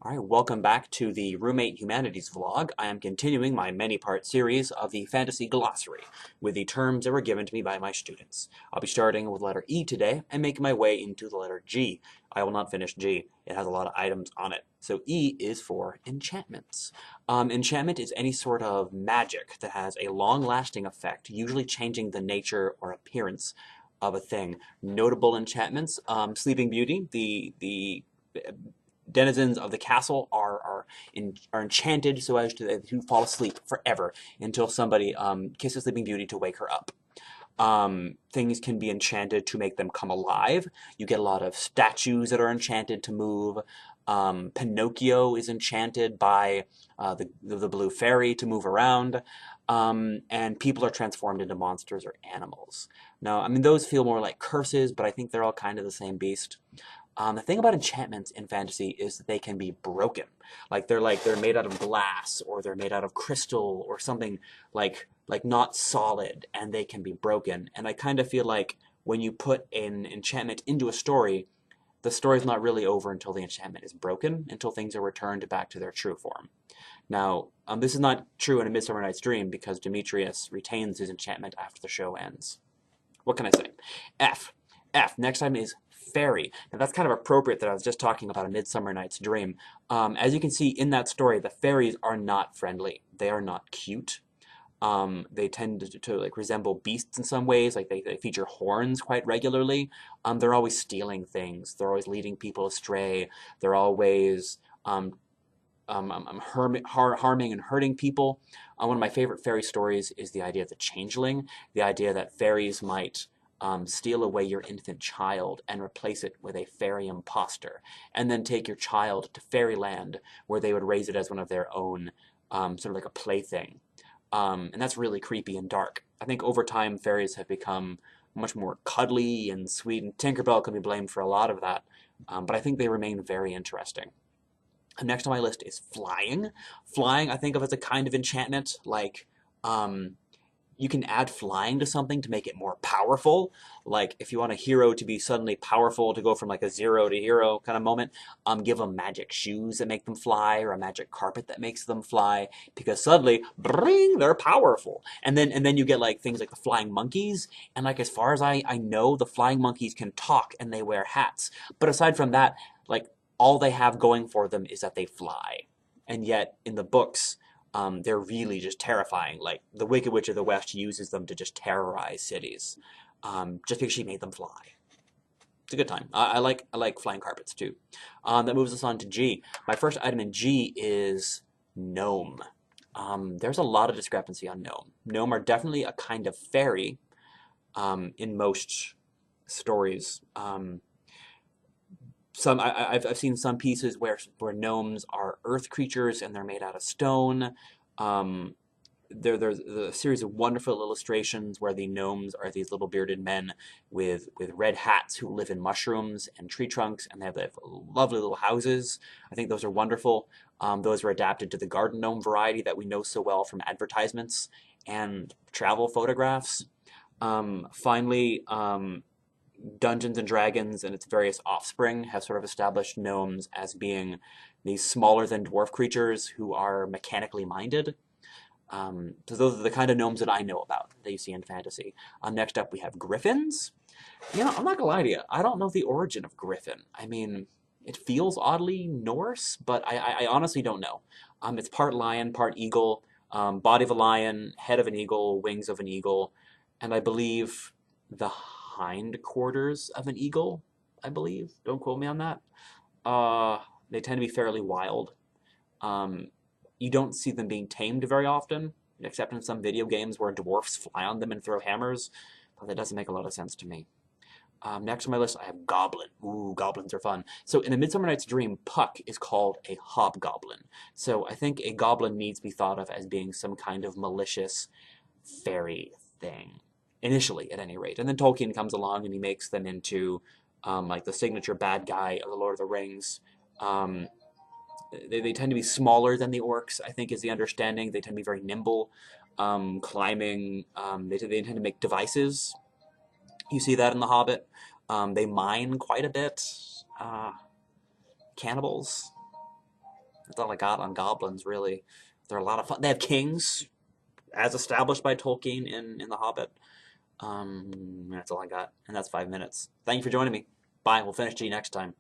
Alright, welcome back to the Roommate Humanities vlog. I am continuing my many-part series of the Fantasy Glossary with the terms that were given to me by my students. I'll be starting with letter E today and making my way into the letter G. I will not finish G. It has a lot of items on it. So E is for enchantments. Enchantment is any sort of magic that has a long-lasting effect, usually changing the nature or appearance of a thing. Notable enchantments, Sleeping Beauty, the denizens of the castle are enchanted so as to fall asleep forever until somebody kisses Sleeping Beauty to wake her up. Things can be enchanted to make them come alive. You get a lot of statues that are enchanted to move. Pinocchio is enchanted by the blue fairy to move around. And people are transformed into monsters or animals. Now, I mean, those feel more like curses, but I think they're all kind of the same beast. The thing about enchantments in fantasy is that they can be broken. They're made out of glass, or they're made out of crystal, or something like not solid, and they can be broken. And I kind of feel like when you put an enchantment into a story, the story's not really over until the enchantment is broken, until things are returned back to their true form. Now, this is not true in A Midsummer Night's Dream because Demetrius retains his enchantment after the show ends. What can I say? F. Next time is fairy. Now that's kind of appropriate that I was just talking about A Midsummer Night's Dream. As you can see in that story, the fairies are not friendly. They are not cute. They tend to like resemble beasts in some ways. Like they feature horns quite regularly. They're always stealing things. They're always leading people astray. They're always harming and hurting people. One of my favorite fairy stories is the idea of the changeling, the idea that fairies might steal away your infant child and replace it with a fairy imposter, and then take your child to fairyland where they would raise it as one of their own, sort of like a plaything. And that's really creepy and dark. I think over time fairies have become much more cuddly and sweet, and Tinkerbell can be blamed for a lot of that, but I think they remain very interesting. Next on my list is flying. Flying I think of as a kind of enchantment, like you can add flying to something to make it more powerful. Like if you want a hero to be suddenly powerful, to go from like a zero to hero kind of moment, give them magic shoes that make them fly, or a magic carpet that makes them fly, because suddenly, bring, they're powerful. And then you get like things like the flying monkeys, and like as far as I know, the flying monkeys can talk and they wear hats. But aside from that, like all they have going for them is that they fly. And yet in the books, they're really just terrifying. Like the Wicked Witch of the West uses them to just terrorize cities, just because she made them fly. It's a good time. I like flying carpets too. That moves us on to G. My first item in G is gnome. There's a lot of discrepancy on gnome. Gnome are definitely a kind of fairy in most stories. I've seen some pieces where gnomes are earth creatures and they're made out of stone. There's a series of wonderful illustrations where the gnomes are these little bearded men with red hats who live in mushrooms and tree trunks, and they have lovely little houses. I think those are wonderful. Those were adapted to the garden gnome variety that we know so well from advertisements and travel photographs. Finally, Dungeons and Dragons and its various offspring have sort of established gnomes as being these smaller than dwarf creatures who are mechanically minded. So those are the kind of gnomes that I know about that you see in fantasy. Next up we have griffins. You know, I'm not gonna lie to you, I don't know the origin of griffin. I mean, it feels oddly Norse, but I honestly don't know. It's part lion, part eagle, body of a lion, head of an eagle, wings of an eagle, and I believe the hindquarters of an eagle, I believe. Don't quote me on that. They tend to be fairly wild. You don't see them being tamed very often, except in some video games where dwarfs fly on them and throw hammers, but that doesn't make a lot of sense to me. Next on my list, I have Goblin. Ooh, goblins are fun. So in A Midsummer Night's Dream, Puck is called a hobgoblin. So I think a goblin needs to be thought of as being some kind of malicious fairy thing. Initially, at any rate. And then Tolkien comes along and he makes them into like the signature bad guy of the Lord of the Rings. They tend to be smaller than the orcs, I think is the understanding. They tend to be very nimble, climbing. They tend to make devices. You see that in The Hobbit. They mine quite a bit. Cannibals. That's all I got on goblins, really. They're a lot of fun. They have kings, as established by Tolkien in The Hobbit. That's all I got, and that's 5 minutes. Thank you for joining me. Bye. We'll finish G next time.